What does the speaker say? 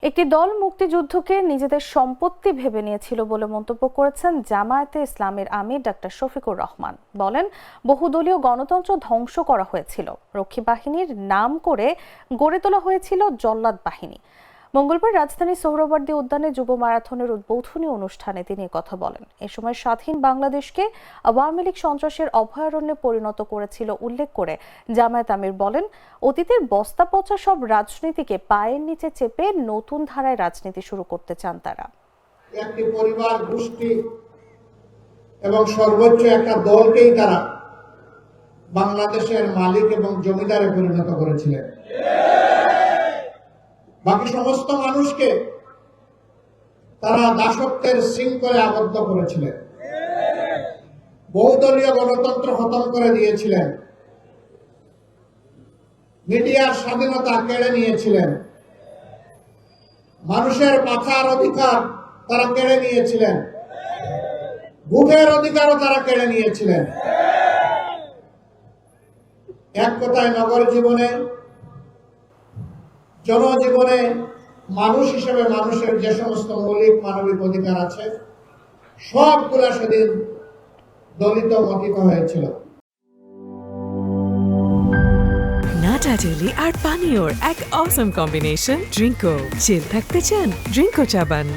একটি দল মুক্তিযুদ্ধকে নিজেদের সম্পত্তি ভেবে নিয়েছিল বলে মন্তব্য করেছেন জামায়াতে ইসলামীর আমির ডাক্তার শফিকুর রহমান। বলেন, বহুদলীয় গণতন্ত্র ধ্বংস করা হয়েছিল, রক্ষী বাহিনীর নাম করে গড়ে তোলা হয়েছিল জল্লাদ বাহিনী। মঙ্গলবার রাজধানীর সোহরাওয়ার্দী উদ্যানে যুব ম্যারাথনের উদ্বোধনী অনুষ্ঠানে তিনি কথা বলেন। এ সময় স্বাধীন বাংলাদেশকে আওয়ামী লীগ সন্ত্রাসের অভয়ারণ্যে পরিণত করেছিল উল্লেখ করে জামায়াত আমির বলেন, অতীতের বস্তা পচা সব রাজনীতিকে পায়ের নিচে চেপে নতুন ধারায় রাজনীতি শুরু করতে চান তারা। একটি পরিবার, গোষ্ঠী এবং সর্বোচ্চ একটা দলকেই তারা বাংলাদেশের মালিক এবং জমিদারে পরিণত করেছিলেন। বাকি সমস্ত মানুষকে তারা দাসত্বের শৃঙ্খলে আবদ্ধ করেছিলেন। বহুদলীয় গণতন্ত্র খতম করে দিয়েছিলেন, মিডিয়ার স্বাধীনতা কেড়ে নিয়েছিলেন, মানুষের বাঁচার অধিকার তারা কেড়ে নিয়েছিলেন, ভোটের অধিকারও তারা কেড়ে নিয়েছিলেন। এক কথায় নগর জীবনে, জনজীবনে মানুষ হিসেবে মানুষের যে সমস্ত মৌলিক মানবিক অধিকার আছে সবগুলা সেদিন দলিত মথিত হয়েছিল। নাটা জেলি আর পানীয়র এক অসম কম্বিনেশন ড্রিঙ্কো। চিল থাকতে চান, ড্রিঙ্কো চাবান।